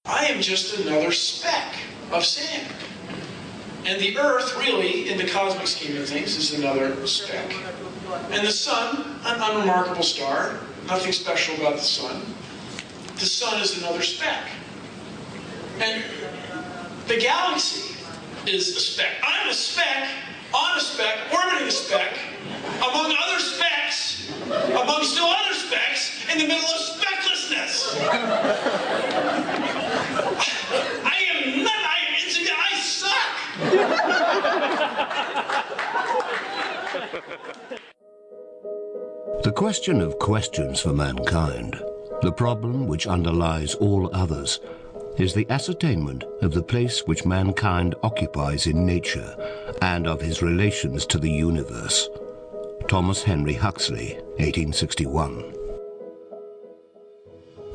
I am just another speck of sand. And the Earth, really, in the cosmic scheme of things, is another speck. And the Sun, an unremarkable star, nothing special about the Sun. The Sun is another speck. And the galaxy is a speck. I'm a speck, on a speck, orbiting a speck, among other specks, among still other specks, in the middle of specklessness. I am not, I am insignificant, I suck! The question of questions for mankind, the problem which underlies all others, is the ascertainment of the place which mankind occupies in nature and of his relations to the universe. Thomas Henry Huxley, 1861.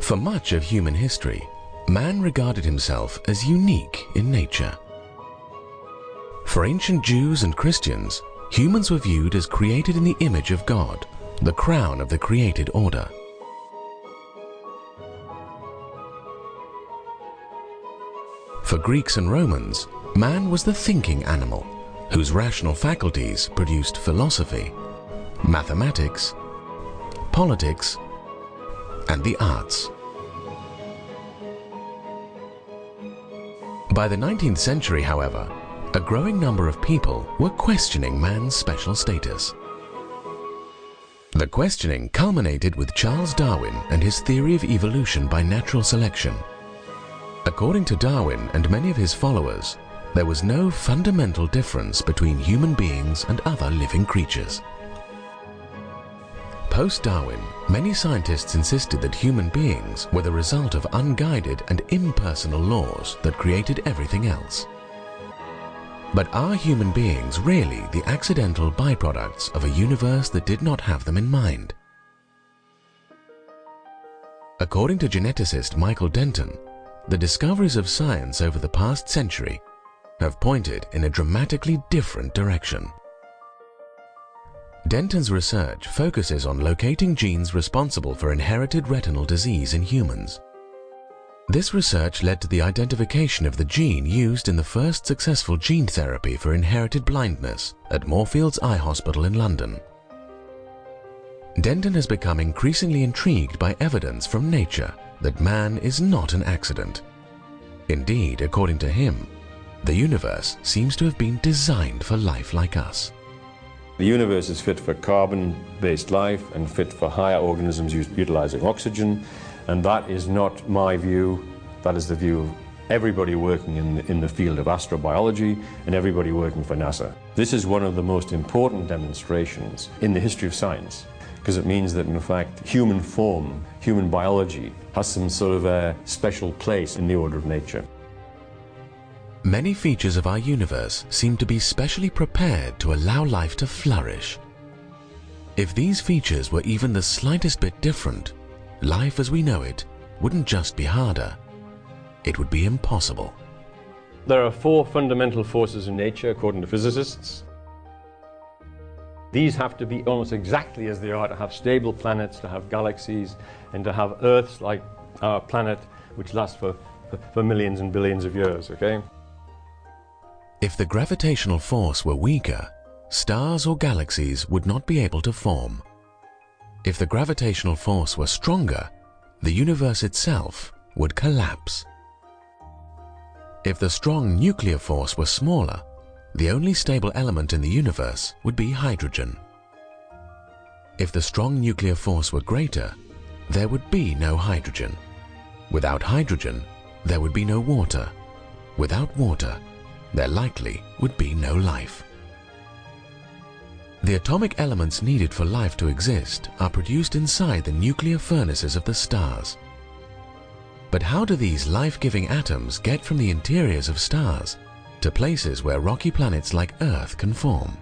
For much of human history, man regarded himself as unique in nature. For ancient Jews and Christians, humans were viewed as created in the image of God, the crown of the created order. For Greeks and Romans, man was the thinking animal, whose rational faculties produced philosophy, mathematics, politics, and the arts. By the 19th century, however, a growing number of people were questioning man's special status. The questioning culminated with Charles Darwin and his theory of evolution by natural selection. According to Darwin and many of his followers, there was no fundamental difference between human beings and other living creatures. Post-Darwin, many scientists insisted that human beings were the result of unguided and impersonal laws that created everything else. But are human beings really the accidental byproducts of a universe that did not have them in mind? According to geneticist Michael Denton, the discoveries of science over the past century have pointed in a dramatically different direction. Denton's research focuses on locating genes responsible for inherited retinal disease in humans. This research led to the identification of the gene used in the first successful gene therapy for inherited blindness at Moorfields Eye Hospital in London. Denton has become increasingly intrigued by evidence from nature that man is not an accident. Indeed, according to him, the universe seems to have been designed for life like us. The universe is fit for carbon-based life and fit for higher organisms utilizing oxygen, and that is not my view. That is the view of everybody working in the field of astrobiology and everybody working for NASA. This is one of the most important demonstrations in the history of science, because it means that, in fact, human form, human biology, has some sort of a special place in the order of nature. Many features of our universe seem to be specially prepared to allow life to flourish. If these features were even the slightest bit different, life as we know it wouldn't just be harder, it would be impossible. There are four fundamental forces in nature, according to physicists. These have to be almost exactly as they are to have stable planets, to have galaxies, and to have Earths like our planet, which lasts for millions and billions of years, okay? If the gravitational force were weaker, stars or galaxies would not be able to form. If the gravitational force were stronger, the universe itself would collapse. If the strong nuclear force were smaller, the only stable element in the universe would be hydrogen. If the strong nuclear force were greater, there would be no hydrogen. Without hydrogen, there would be no water. Without water, there likely would be no life. The atomic elements needed for life to exist are produced inside the nuclear furnaces of the stars. But how do these life-giving atoms get from the interiors of stars to places where rocky planets like Earth can form?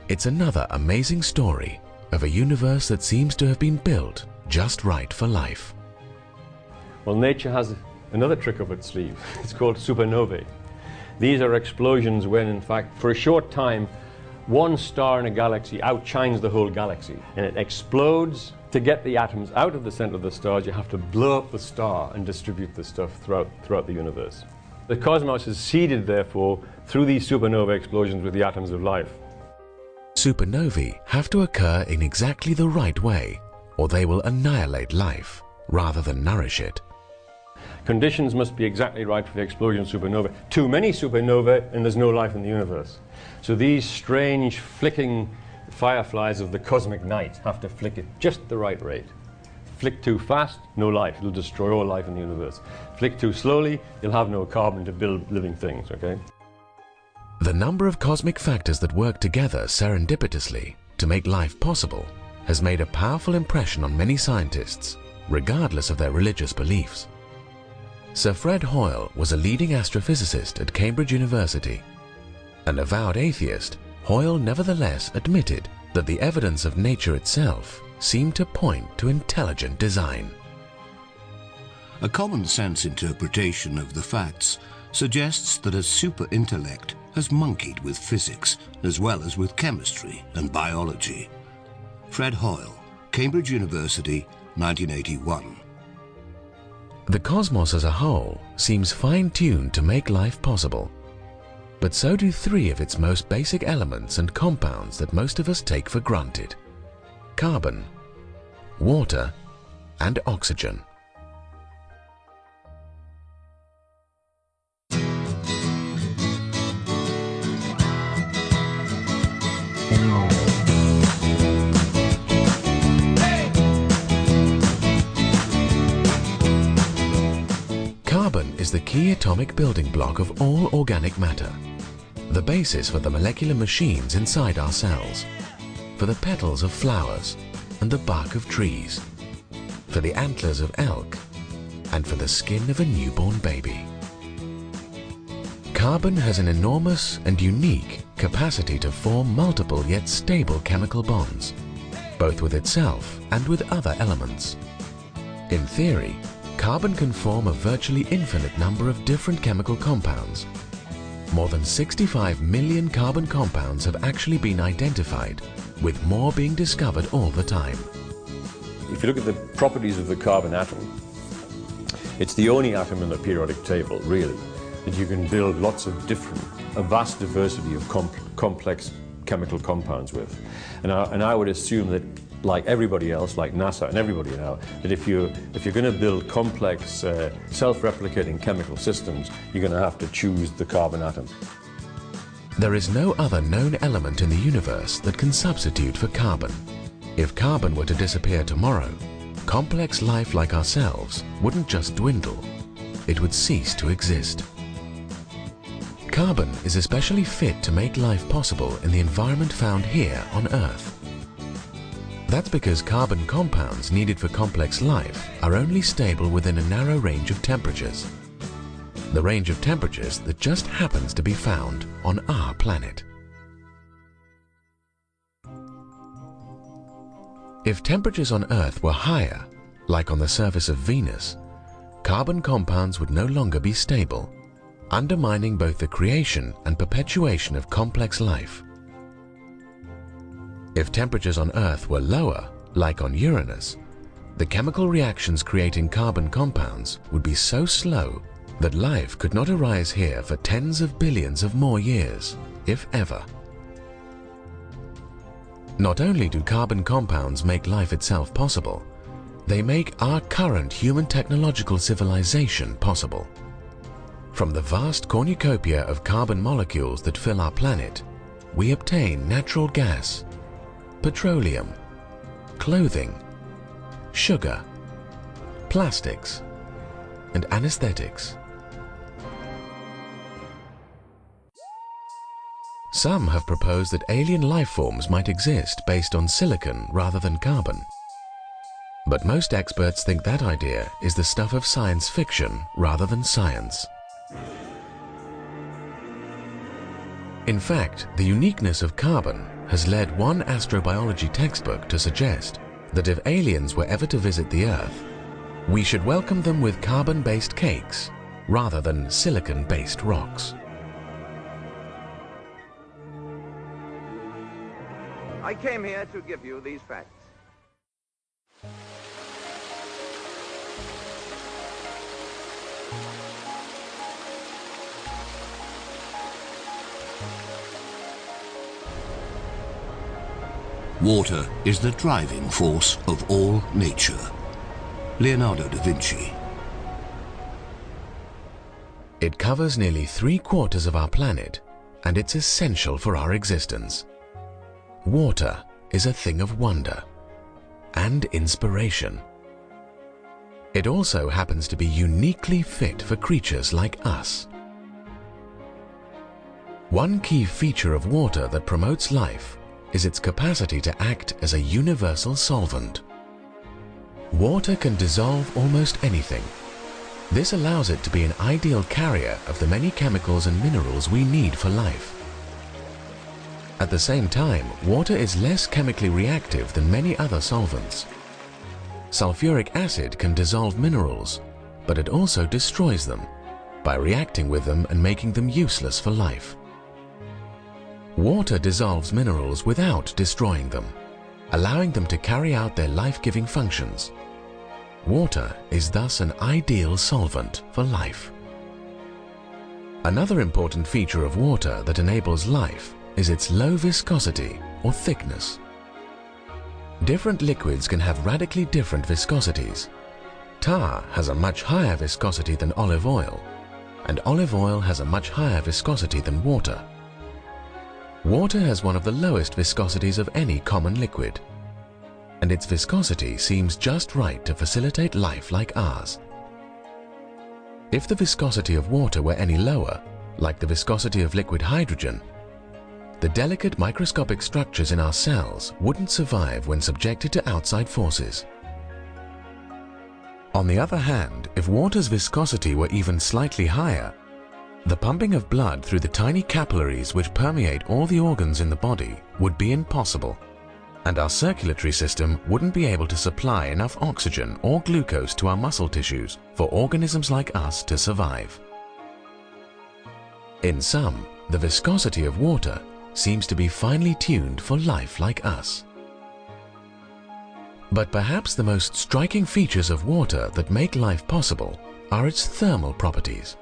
It's another amazing story of a universe that seems to have been built just right for life. Well, nature has another trick up its sleeve. It's called supernovae. These are explosions when, in fact, for a short time, one star in a galaxy outshines the whole galaxy, and it explodes to get the atoms out of the center of the stars, you have to blow up the star and distribute the stuff throughout the universe. The cosmos is seeded, therefore, through these supernova explosions with the atoms of life. Supernovae have to occur in exactly the right way, or they will annihilate life rather than nourish it. Conditions must be exactly right for the explosion of supernova. Too many supernovae and there's no life in the universe. So these strange flicking fireflies of the cosmic night have to flick at just the right rate. Flick too fast, no life. It'll destroy all life in the universe. Flick too slowly, you'll have no carbon to build living things, okay? The number of cosmic factors that work together serendipitously to make life possible has made a powerful impression on many scientists, regardless of their religious beliefs. Sir Fred Hoyle was a leading astrophysicist at Cambridge University. An avowed atheist, Hoyle nevertheless admitted that the evidence of nature itself seemed to point to intelligent design. A common-sense interpretation of the facts suggests that a super-intellect has monkeyed with physics as well as with chemistry and biology. Fred Hoyle, Cambridge University, 1981. The cosmos as a whole seems fine-tuned to make life possible, but so do three of its most basic elements and compounds that most of us take for granted: carbon, water, and oxygen. Carbon is the key atomic building block of all organic matter, the basis for the molecular machines inside our cells, for the petals of flowers and the bark of trees, for the antlers of elk, and for the skin of a newborn baby. Carbon has an enormous and unique capacity to form multiple yet stable chemical bonds, both with itself and with other elements. In theory, carbon can form a virtually infinite number of different chemical compounds. More than 65 million carbon compounds have actually been identified, with more being discovered all the time. If you look at the properties of the carbon atom, it's the only atom in the periodic table, really, that you can build lots of different, a vast diversity of complex chemical compounds with. And I would assume that, like everybody else, like NASA and everybody now, that if you're going to build complex, self-replicating chemical systems, you're going to have to choose the carbon atom. There is no other known element in the universe that can substitute for carbon. If carbon were to disappear tomorrow, complex life like ourselves wouldn't just dwindle, it would cease to exist. Carbon is especially fit to make life possible in the environment found here on Earth. That's because carbon compounds needed for complex life are only stable within a narrow range of temperatures. The range of temperatures that just happens to be found on our planet. If temperatures on Earth were higher, like on the surface of Venus, carbon compounds would no longer be stable, undermining both the creation and perpetuation of complex life. If temperatures on Earth were lower, like on Uranus, the chemical reactions creating carbon compounds would be so slow that life could not arise here for tens of billions of more years, if ever. Not only do carbon compounds make life itself possible, they make our current human technological civilization possible. From the vast cornucopia of carbon molecules that fill our planet, we obtain natural gas, petroleum, clothing, sugar, plastics, and anesthetics. Some have proposed that alien life forms might exist based on silicon rather than carbon. But most experts think that idea is the stuff of science fiction rather than science. In fact, the uniqueness of carbon has led one astrobiology textbook to suggest that if aliens were ever to visit the Earth, we should welcome them with carbon-based cakes rather than silicon-based rocks. I came here to give you these facts. Water is the driving force of all nature. Leonardo da Vinci. It covers nearly 3/4 of our planet, and it's essential for our existence. Water is a thing of wonder and inspiration. It also happens to be uniquely fit for creatures like us. One key feature of water that promotes life is its capacity to act as a universal solvent. Water can dissolve almost anything. This allows it to be an ideal carrier of the many chemicals and minerals we need for life. At the same time, water is less chemically reactive than many other solvents. Sulfuric acid can dissolve minerals, but it also destroys them by reacting with them and making them useless for life. Water dissolves minerals without destroying them, allowing them to carry out their life-giving functions. Water is thus an ideal solvent for life. Another important feature of water that enables life is its low viscosity or thickness. Different liquids can have radically different viscosities. Tar has a much higher viscosity than olive oil, and olive oil has a much higher viscosity than water. Water has one of the lowest viscosities of any common liquid, and its viscosity seems just right to facilitate life like ours. If the viscosity of water were any lower, like the viscosity of liquid hydrogen, the delicate microscopic structures in our cells wouldn't survive when subjected to outside forces. On the other hand, if water's viscosity were even slightly higher, the pumping of blood through the tiny capillaries which permeate all the organs in the body would be impossible, and our circulatory system wouldn't be able to supply enough oxygen or glucose to our muscle tissues for organisms like us to survive. In sum, the viscosity of water seems to be finely tuned for life like us. But perhaps the most striking features of water that make life possible are its thermal properties,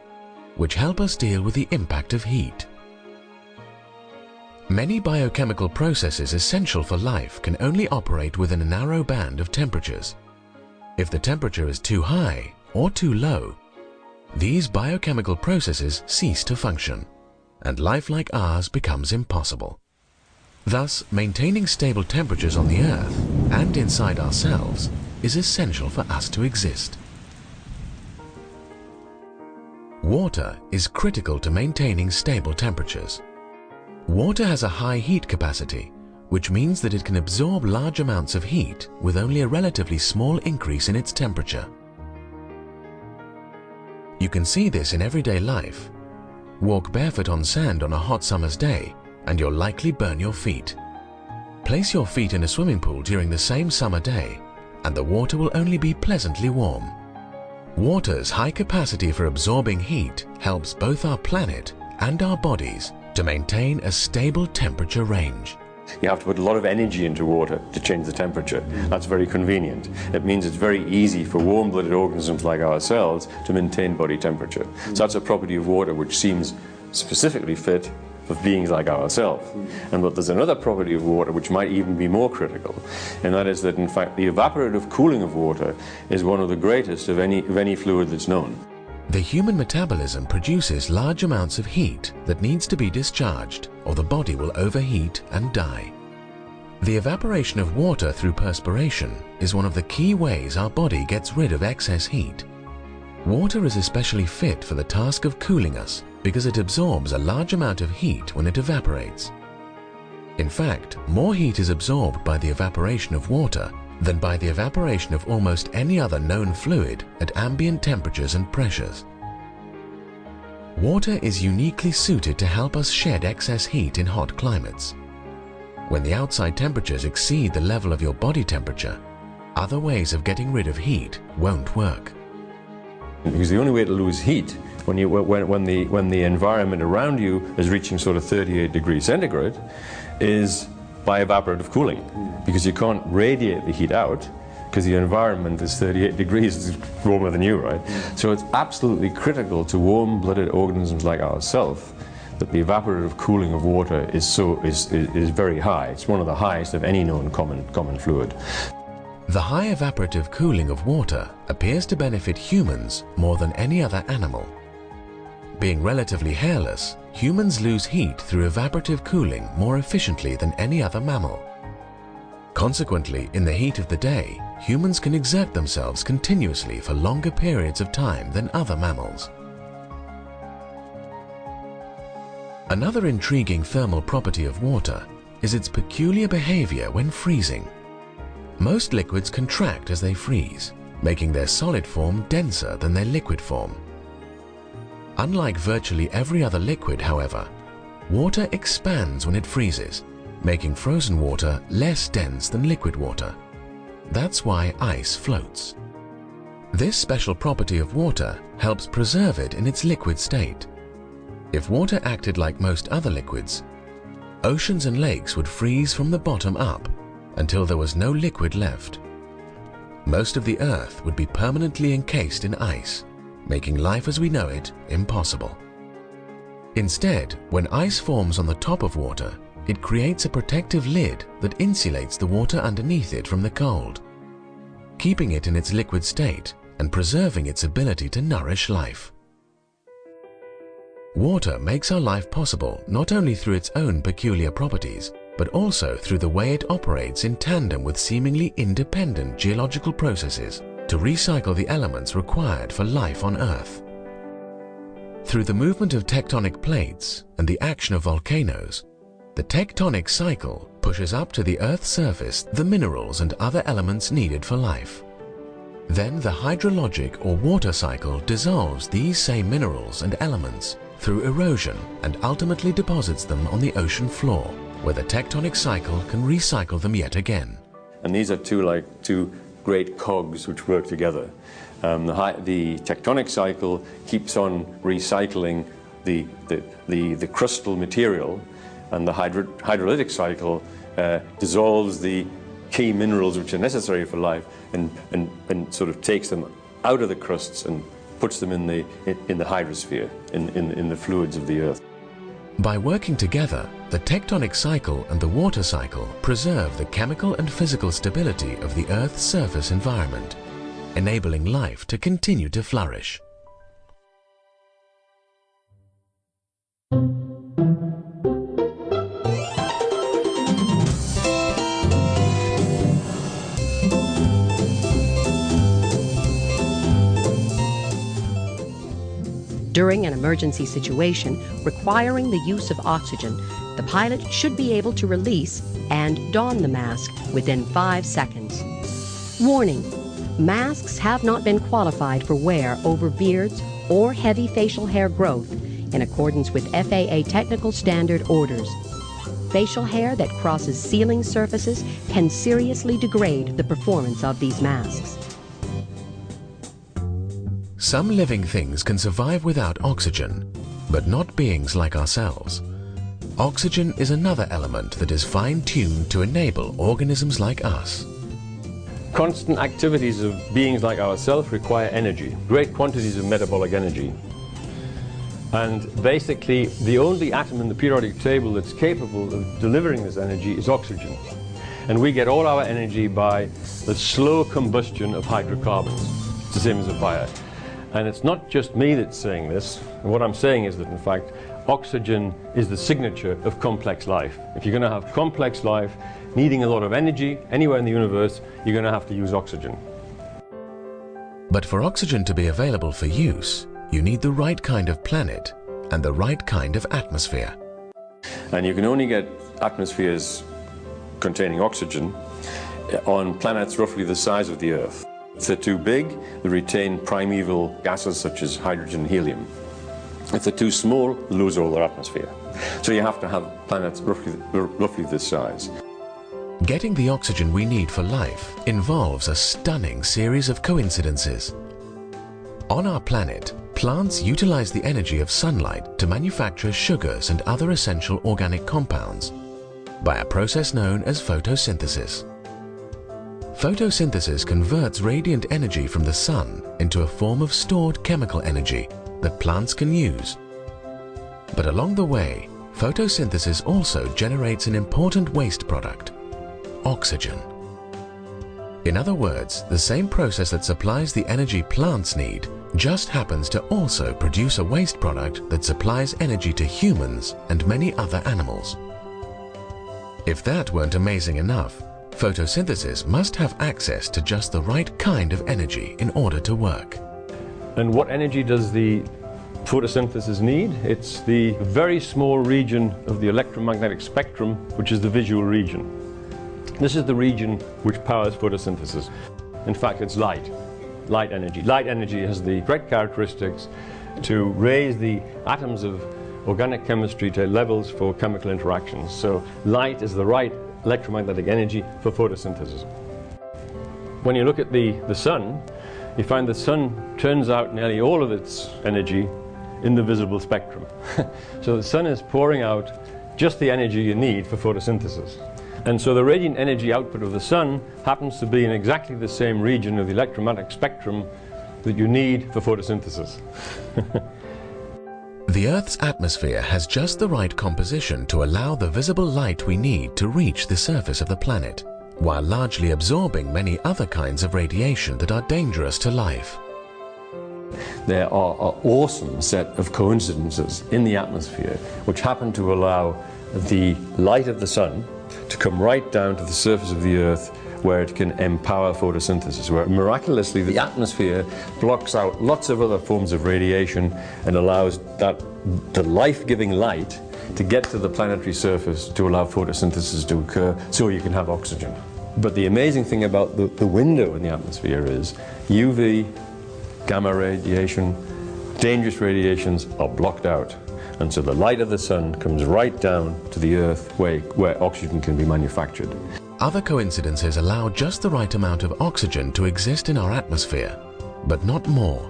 which help us deal with the impact of heat. Many biochemical processes essential for life can only operate within a narrow band of temperatures. If the temperature is too high or too low, these biochemical processes cease to function, and life like ours becomes impossible. Thus, maintaining stable temperatures on the Earth and inside ourselves is essential for us to exist. Water is critical to maintaining stable temperatures. Water has a high heat capacity, which means that it can absorb large amounts of heat with only a relatively small increase in its temperature. You can see this in everyday life. Walk barefoot on sand on a hot summer's day and you'll likely burn your feet. Place your feet in a swimming pool during the same summer day and the water will only be pleasantly warm. Water's high capacity for absorbing heat helps both our planet and our bodies to maintain a stable temperature range. You have to put a lot of energy into water to change the temperature. That's very convenient. It means it's very easy for warm-blooded organisms like ourselves to maintain body temperature. So that's a property of water which seems specifically fit for beings like ourselves. But there's another property of water which might even be more critical, and that is that in fact the evaporative cooling of water is one of the greatest of any fluid that's known. The human metabolism produces large amounts of heat that needs to be discharged, or the body will overheat and die. The evaporation of water through perspiration is one of the key ways our body gets rid of excess heat. Water is especially fit for the task of cooling us because it absorbs a large amount of heat when it evaporates. In fact, more heat is absorbed by the evaporation of water than by the evaporation of almost any other known fluid at ambient temperatures and pressures. Water is uniquely suited to help us shed excess heat in hot climates. When the outside temperatures exceed the level of your body temperature, other ways of getting rid of heat won't work. Because the only way to lose heat when the environment around you is reaching sort of 38 degrees centigrade is by evaporative cooling, because you can't radiate the heat out because the environment is 38 degrees, it's warmer than you, right? So it's absolutely critical to warm-blooded organisms like ourselves that the evaporative cooling of water is very high. It's one of the highest of any known common fluid. The high evaporative cooling of water appears to benefit humans more than any other animal. Being relatively hairless, humans lose heat through evaporative cooling more efficiently than any other mammal. Consequently, in the heat of the day, humans can exert themselves continuously for longer periods of time than other mammals. Another intriguing thermal property of water is its peculiar behavior when freezing. Most liquids contract as they freeze, making their solid form denser than their liquid form. Unlike virtually every other liquid, however, water expands when it freezes, making frozen water less dense than liquid water. That's why ice floats. This special property of water helps preserve it in its liquid state. If water acted like most other liquids, oceans and lakes would freeze from the bottom up until there was no liquid left. Most of the Earth would be permanently encased in ice, making life as we know it impossible. Instead, when ice forms on the top of water, it creates a protective lid that insulates the water underneath it from the cold, keeping it in its liquid state and preserving its ability to nourish life. Water makes our life possible not only through its own peculiar properties, but also through the way it operates in tandem with seemingly independent geological processes to recycle the elements required for life on Earth. Through the movement of tectonic plates and the action of volcanoes, the tectonic cycle pushes up to the Earth's surface the minerals and other elements needed for life. Then the hydrologic or water cycle dissolves these same minerals and elements through erosion and ultimately deposits them on the ocean floor, where the tectonic cycle can recycle them yet again. And these are two great cogs which work together. The tectonic cycle keeps on recycling the crustal material, and the hydrolytic cycle dissolves the key minerals which are necessary for life and sort of takes them out of the crusts and puts them in the hydrosphere, in the fluids of the Earth. By working together, the tectonic cycle and the water cycle preserve the chemical and physical stability of the Earth's surface environment, enabling life to continue to flourish. During an emergency situation requiring the use of oxygen, the pilot should be able to release and don the mask within 5 seconds. Warning: masks have not been qualified for wear over beards or heavy facial hair growth in accordance with FAA technical standard orders. Facial hair that crosses ceiling surfaces can seriously degrade the performance of these masks. Some living things can survive without oxygen, but not beings like ourselves. Oxygen is another element that is fine-tuned to enable organisms like us. Constant activities of beings like ourselves require energy, great quantities of metabolic energy. And basically, the only atom in the periodic table that's capable of delivering this energy is oxygen. And we get all our energy by the slow combustion of hydrocarbons. It's the same as a fire. And it's not just me that's saying this. What I'm saying is that, in fact, oxygen is the signature of complex life. If you're going to have complex life needing a lot of energy anywhere in the universe, you're going to have to use oxygen. But for oxygen to be available for use, you need the right kind of planet and the right kind of atmosphere. And you can only get atmospheres containing oxygen on planets roughly the size of the Earth. If they're too big, they retain primeval gases such as hydrogen and helium. If they're too small, they lose all their atmosphere. So you have to have planets roughly this size. Getting the oxygen we need for life involves a stunning series of coincidences. On our planet, plants utilize the energy of sunlight to manufacture sugars and other essential organic compounds by a process known as photosynthesis. Photosynthesis converts radiant energy from the sun into a form of stored chemical energy that plants can use. But along the way, photosynthesis also generates an important waste product: oxygen. In other words, the same process that supplies the energy plants need just happens to also produce a waste product that supplies energy to humans and many other animals. If that weren't amazing enough, photosynthesis must have access to just the right kind of energy in order to work. And what energy does the photosynthesis need? It's the very small region of the electromagnetic spectrum, which is the visual region. This is the region which powers photosynthesis. In fact, it's light energy. Light energy has the correct characteristics to raise the atoms of organic chemistry to levels for chemical interactions. So light is the right electromagnetic energy for photosynthesis. When you look at the sun, you find the sun turns out nearly all of its energy in the visible spectrum. So the sun is pouring out just the energy you need for photosynthesis. And so the radiant energy output of the sun happens to be in exactly the same region of the electromagnetic spectrum that you need for photosynthesis. The Earth's atmosphere has just the right composition to allow the visible light we need to reach the surface of the planet, while largely absorbing many other kinds of radiation that are dangerous to life. There are an awesome set of coincidences in the atmosphere which happen to allow the light of the sun to come right down to the surface of the Earth, where it can empower photosynthesis, where miraculously the atmosphere blocks out lots of other forms of radiation and allows the life-giving light to get to the planetary surface to allow photosynthesis to occur, so you can have oxygen. But the amazing thing about the window in the atmosphere is UV, gamma radiation, dangerous radiations are blocked out. And so the light of the sun comes right down to the Earth where oxygen can be manufactured. Other coincidences allow just the right amount of oxygen to exist in our atmosphere, but not more.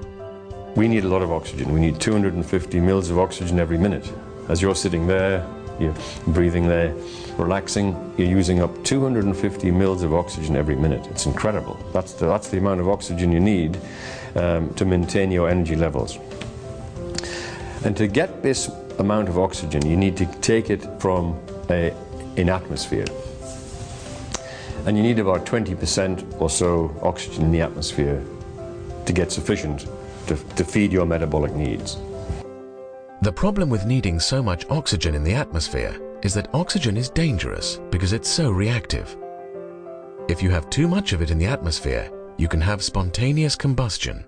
We need a lot of oxygen. We need 250 mils of oxygen every minute. As you're sitting there, you're breathing there, relaxing, you're using up 250 mils of oxygen every minute. It's incredible. That's the amount of oxygen you need to maintain your energy levels. And to get this amount of oxygen, you need to take it from an atmosphere. And you need about 20% or so oxygen in the atmosphere to get sufficient to feed your metabolic needs. The problem with needing so much oxygen in the atmosphere is that oxygen is dangerous because it's so reactive. If you have too much of it in the atmosphere, you can have spontaneous combustion.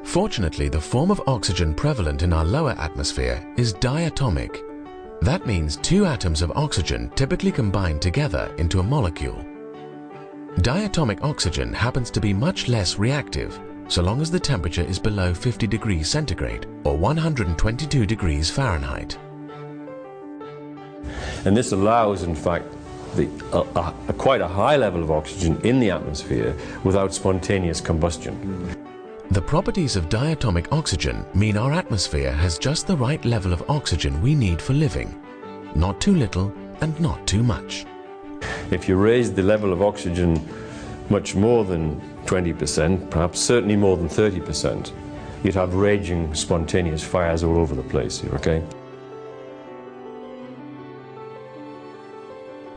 Fortunately, the form of oxygen prevalent in our lower atmosphere is diatomic. That means two atoms of oxygen typically combine together into a molecule. Diatomic oxygen happens to be much less reactive so long as the temperature is below 50 degrees centigrade or 122 degrees Fahrenheit. And this allows, in fact, quite a high level of oxygen in the atmosphere without spontaneous combustion. The properties of diatomic oxygen mean our atmosphere has just the right level of oxygen we need for living. Not too little and not too much. If you raise the level of oxygen much more than 20%, perhaps certainly more than 30%, you'd have raging spontaneous fires all over the place here, okay?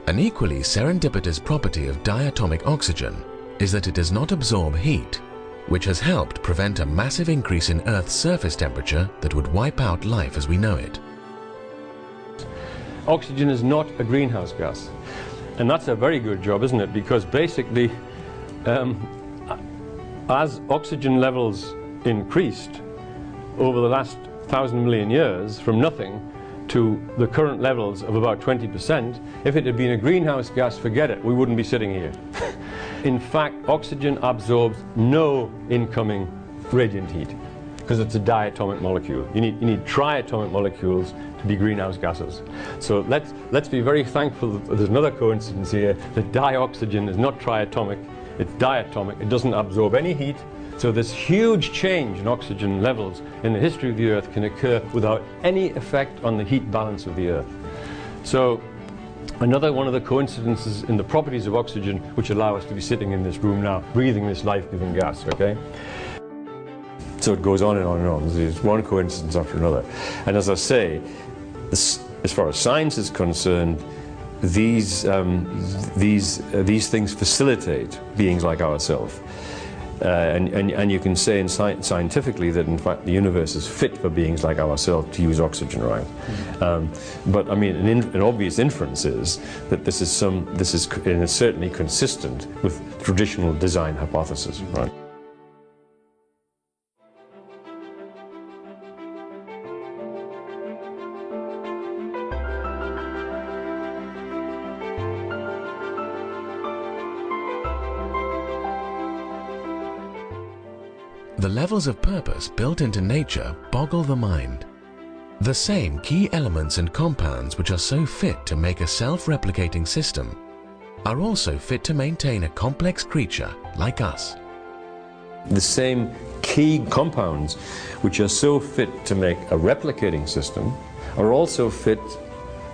An equally serendipitous property of diatomic oxygen is that it does not absorb heat, which has helped prevent a massive increase in Earth's surface temperature that would wipe out life as we know it. Oxygen is not a greenhouse gas. And that's a very good job, isn't it? Because basically, as oxygen levels increased over the last 1,000 million years from nothing to the current levels of about 20%, if it had been a greenhouse gas, forget it, we wouldn't be sitting here. In fact, oxygen absorbs no incoming radiant heat because it's a diatomic molecule. You need triatomic molecules to be greenhouse gases. So let's be very thankful that there's another coincidence here, that dioxygen is not triatomic, it's diatomic. It doesn't absorb any heat. So this huge change in oxygen levels in the history of the Earth can occur without any effect on the heat balance of the Earth. So Another one of the coincidences in the properties of oxygen which allow us to be sitting in this room now, breathing this life-giving gas, okay? So it goes on and on and on. There's one coincidence after another. And as I say, as far as science is concerned, these things facilitate beings like ourselves. And you can say scientifically that in fact the universe is fit for beings like ourselves to use oxygen, right? But I mean, an obvious inference is that this is certainly consistent with traditional design hypothesis, right? The levels of purpose built into nature boggle the mind. The same key elements and compounds which are so fit to make a self-replicating system are also fit to maintain a complex creature like us. The same key compounds which are so fit to make a replicating system are also fit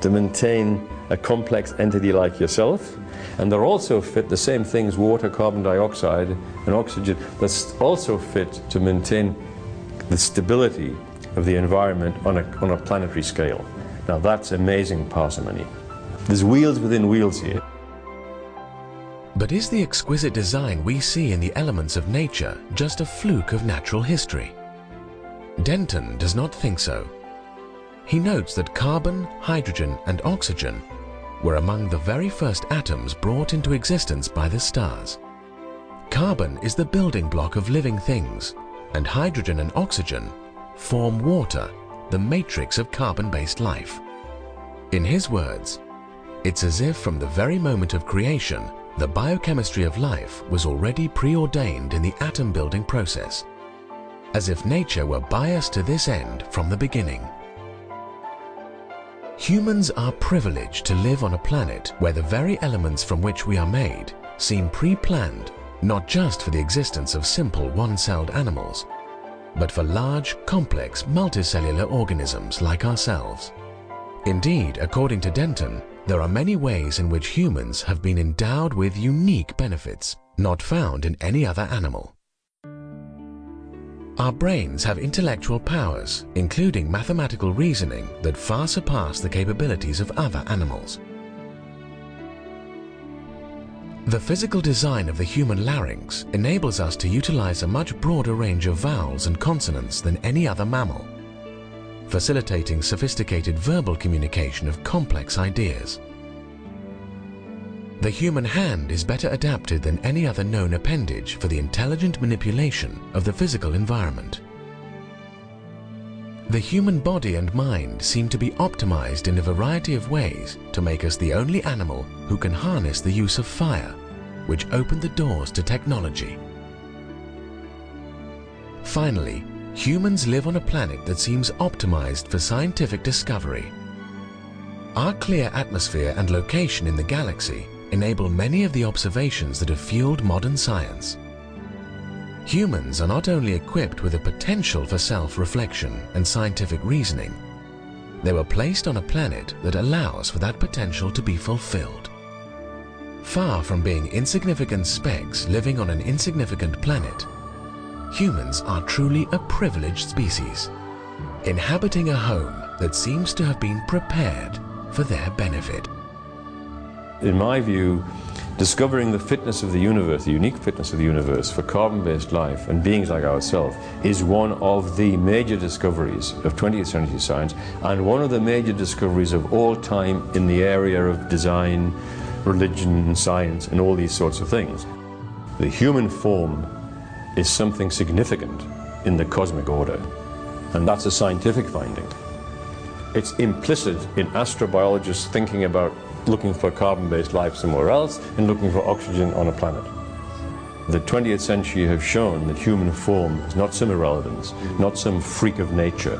to maintain a complex entity like yourself, and they're also fit, the same things, water, carbon dioxide and oxygen, that's also fit to maintain the stability of the environment on a planetary scale. Now that's amazing parsimony. There's wheels within wheels here. But is the exquisite design we see in the elements of nature just a fluke of natural history? Denton does not think so. He notes that carbon, hydrogen and oxygen were among the very first atoms brought into existence by the stars. Carbon is the building block of living things, and hydrogen and oxygen form water, the matrix of carbon-based life. In his words, it's as if from the very moment of creation, the biochemistry of life was already preordained in the atom-building process, as if nature were biased to this end from the beginning. Humans are privileged to live on a planet where the very elements from which we are made seem pre-planned, not just for the existence of simple one-celled animals, but for large, complex, multicellular organisms like ourselves. Indeed, according to Denton, there are many ways in which humans have been endowed with unique benefits not found in any other animal. Our brains have intellectual powers, including mathematical reasoning, that far surpass the capabilities of other animals. The physical design of the human larynx enables us to utilize a much broader range of vowels and consonants than any other mammal, facilitating sophisticated verbal communication of complex ideas. The human hand is better adapted than any other known appendage for the intelligent manipulation of the physical environment. The human body and mind seem to be optimized in a variety of ways to make us the only animal who can harness the use of fire, which opened the doors to technology. Finally, humans live on a planet that seems optimized for scientific discovery. Our clear atmosphere and location in the galaxy enable many of the observations that have fueled modern science. Humans are not only equipped with a potential for self-reflection and scientific reasoning, they were placed on a planet that allows for that potential to be fulfilled. Far from being insignificant specks living on an insignificant planet, humans are truly a privileged species, inhabiting a home that seems to have been prepared for their benefit. In my view, discovering the fitness of the universe, the unique fitness of the universe for carbon-based life and beings like ourselves is one of the major discoveries of 20th century science and one of the major discoveries of all time in the area of design, religion, science and all these sorts of things. The human form is something significant in the cosmic order, and that's a scientific finding. It's implicit in astrobiologists thinking about looking for carbon-based life somewhere else and looking for oxygen on a planet. The 20th century have shown that human form is not some irrelevance, not some freak of nature.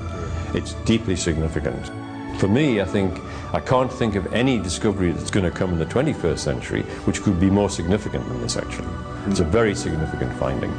It's deeply significant. For me, I can't think of any discovery that's going to come in the 21st century which could be more significant than this actually. It's a very significant finding.